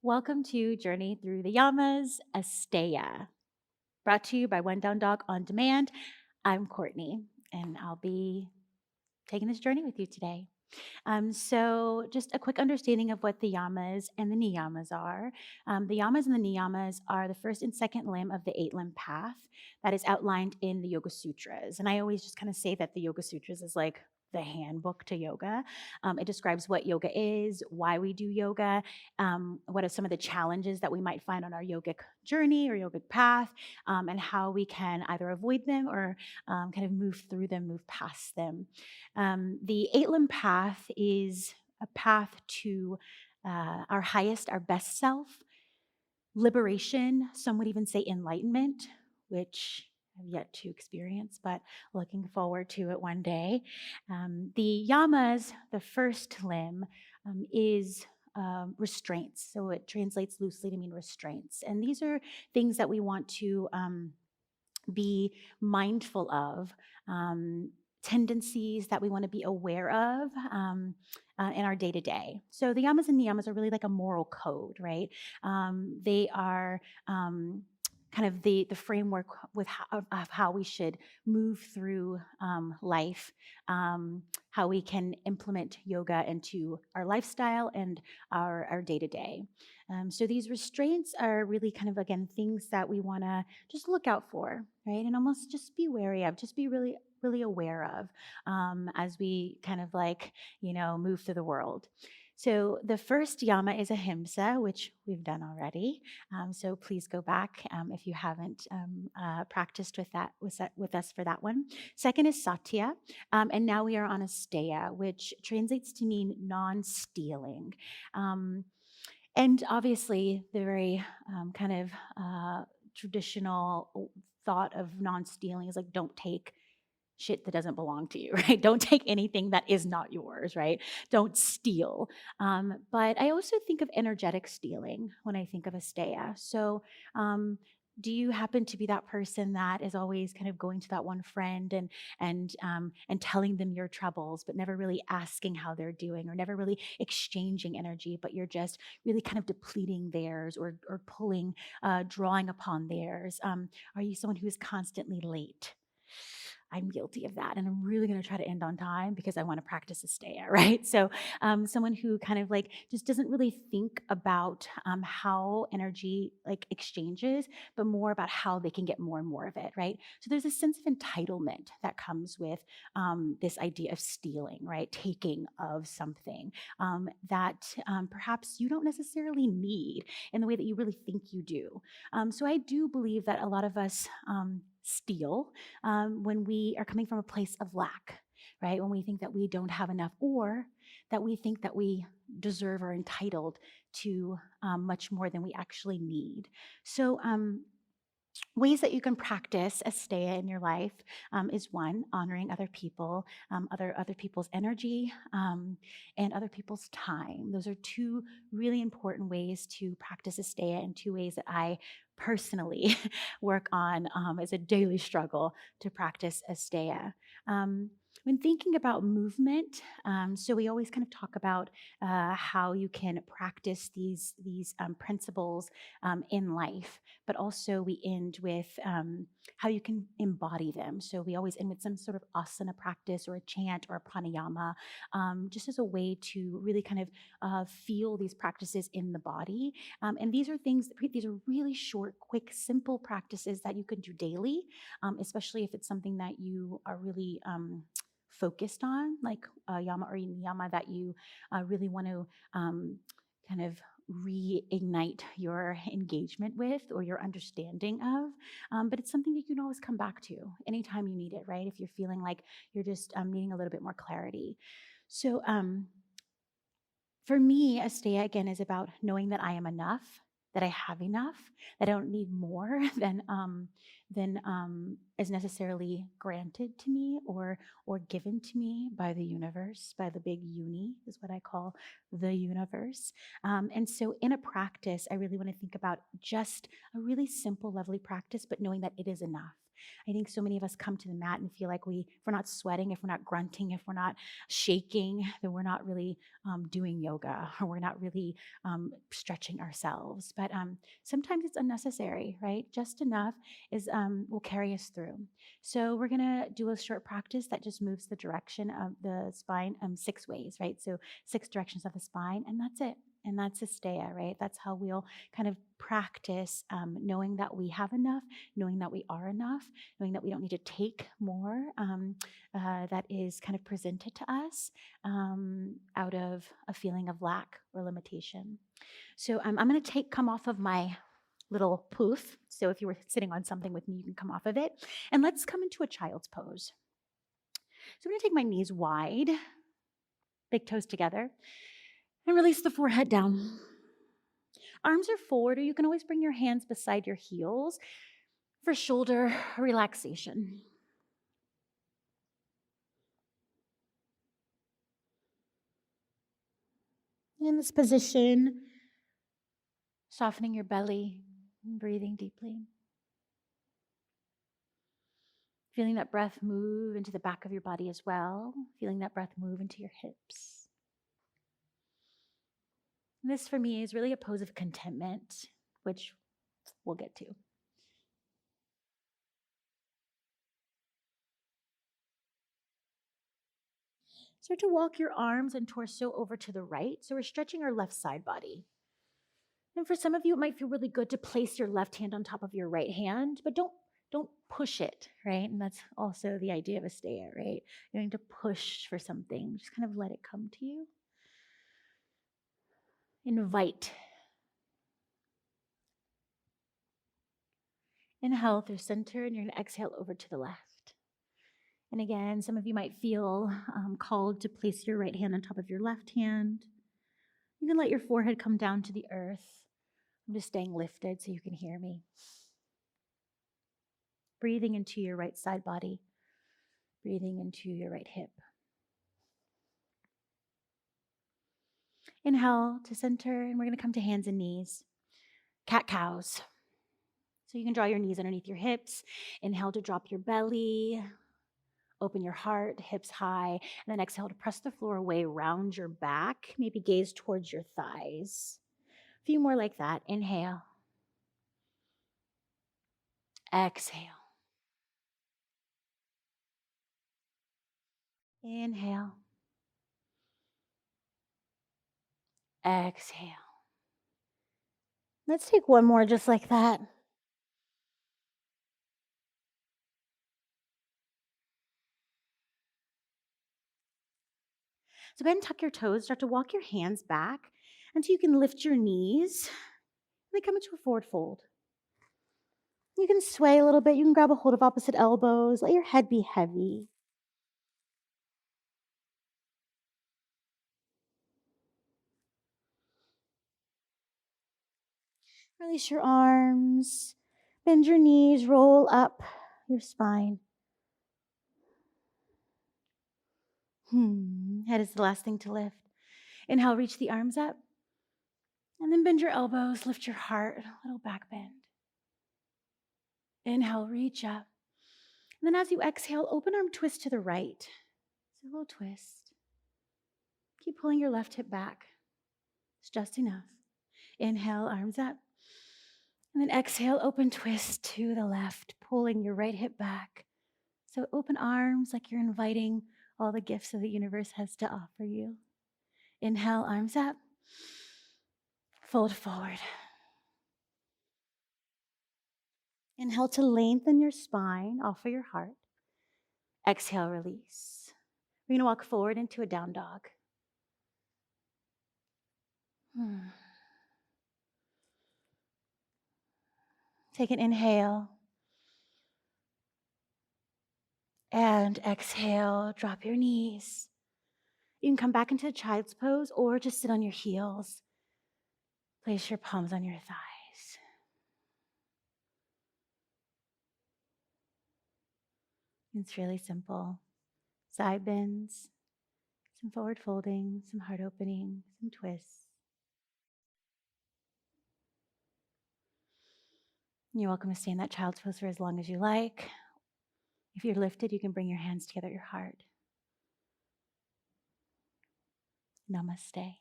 Welcome to Journey Through the Yamas Asteya, brought to you by One Down Dog on Demand. I'm Courtney, and I'll be taking this journey with you today. So, just a quick understanding of what the yamas and the niyamas are. The yamas and the niyamas are the first and second limb of the eight limb path that is outlined in the Yoga Sutras. And I always just kind of say that the Yoga Sutras is like the handbook to yoga. It describes what yoga is, why we do yoga, what are some of the challenges that we might find on our yogic journey or yogic path, and how we can either avoid them or kind of move through them, move past them. The eight limb path is a path to our highest, our best self, liberation. Some would even say enlightenment, which I've yet to experience, but looking forward to it one day. The yamas, the first limb, is restraints. So it translates loosely to mean restraints. And these are things that we want to be mindful of, tendencies that we want to be aware of in our day to day. So the yamas and niyamas are really like a moral code, right? They are. Kind of the framework with of how we should move through life, how we can implement yoga into our lifestyle and our day to day. So these restraints are really kind of again things that we want to just look out for, right? And almost just be wary of, just be really, really aware of as we kind of like, move through the world. So the first yama is ahimsa, which we've done already. So please go back if you haven't practiced with us for that one. Second is satya, and now we are on asteya, which translates to mean non-stealing. Um, and obviously, the very kind of traditional thought of non stealing is like, don't take shit that doesn't belong to you, right? Don't take anything that is not yours, right? Don't steal. But I also think of energetic stealing when I think of Asteya. So, do you happen to be that person that is always kind of going to that one friend and telling them your troubles, but never really asking how they're doing, or never really exchanging energy, but you're just really kind of depleting theirs or pulling, drawing upon theirs? Are you someone who is constantly late? I'm guilty of that. And I'm really going to try to end on time because I want to practice Asteya, right? So, someone who kind of like just doesn't really think about how energy like exchanges, but more about how they can get more and more of it, right? So, there's a sense of entitlement that comes with this idea of stealing, right? Taking of something that perhaps you don't necessarily need in the way that you really think you do. So, I do believe that a lot of us steal when we are coming from a place of lack, right? When we think that we don't have enough, or that we think that we deserve or entitled to much more than we actually need. So, ways that you can practice asteya in your life is one, honoring other people, other people's energy, and other people's time. Those are two really important ways to practice asteya, and two ways that I personally work on as a daily struggle to practice asteya. When thinking about movement, so we always kind of talk about how you can practice these principles in life, but also we end with how you can embody them. So we always end with some sort of asana practice or a chant or a pranayama, just as a way to really kind of feel these practices in the body. And these are these are really short, quick, simple practices that you can do daily, especially if it's something that you are really focused on, like yama or niyama that you really want to kind of reignite your engagement with or your understanding of. But it's something you can always come back to anytime you need it, right? If you're feeling like you're just needing a little bit more clarity. So, for me, Asteya again is about knowing that I am enough, that I have enough, that I don't need more than is necessarily granted to me or given to me by the universe, by the big uni is what I call the universe. And so, in a practice, I really want to think about just a really simple, lovely practice, but knowing that it is enough. I think so many of us come to the mat and feel like if we're not sweating, if we're not grunting, if we're not shaking, then we're not really doing yoga or we're not really stretching ourselves. But sometimes it's unnecessary, right? Just enough will carry us through. So we're gonna do a short practice that just moves the direction of the spine 6 ways, right? So 6 directions of the spine, and that's it. And that's Asteya, right? That's how we'll kind of practice knowing that we have enough, knowing that we are enough, knowing that we don't need to take more that is kind of presented to us out of a feeling of lack or limitation. So I'm going to come off of my little poof. So if you were sitting on something with me, you can come off of it. And let's come into a child's pose. So I'm going to take my knees wide, big toes together, and release the forehead down. Arms are forward, or you can always bring your hands beside your heels for shoulder relaxation. In this position, softening your belly and breathing deeply. Feeling that breath move into the back of your body as well. Feeling that breath move into your hips. And this for me is really a pose of contentment, which we'll get to. Start to walk your arms and torso over to the right. So we're stretching our left side body. And for some of you, it might feel really good to place your left hand on top of your right hand, but don't push it, right? And that's also the idea of Asteya, right? You're going to push for something. Just kind of let it come to you. Invite. Inhale through center, and you're going to exhale over to the left. And again, some of you might feel called to place your right hand on top of your left hand. You can let your forehead come down to the earth. I'm just staying lifted so you can hear me. Breathing into your right side body. Breathing into your right hip. Inhale to center, and we're going to come to hands and knees. Cat-cows. So you can draw your knees underneath your hips. Inhale to drop your belly. Open your heart, hips high, and then exhale to press the floor away, round your back, maybe gaze towards your thighs. A few more like that. Inhale. Exhale. Inhale. Exhale. Let's take one more just like that. So go ahead and tuck your toes. Start to walk your hands back until you can lift your knees. And then come into a forward fold. You can sway a little bit. You can grab a hold of opposite elbows. Let your head be heavy. Release your arms. Bend your knees. Roll up your spine. Head is the last thing to lift. Inhale, reach the arms up. And then bend your elbows. Lift your heart. A little back bend. Inhale, reach up. And then as you exhale, open arm twist to the right. So a little twist. Keep pulling your left hip back. It's just enough. Inhale, arms up. And then exhale, open twist to the left, pulling your right hip back. So open arms like you're inviting all the gifts of the universe has to offer you. Inhale, arms up. Fold forward. Inhale to lengthen your spine, offer your heart. Exhale, release. We're going to walk forward into a down dog. Take an inhale. And exhale, drop your knees. You can come back into child's pose or just sit on your heels. Place your palms on your thighs. It's really simple. Side bends, some forward folding, some heart opening, some twists. You're welcome to stay in that child's pose for as long as you like, If you're lifted, you can bring your hands together at your heart. Namaste.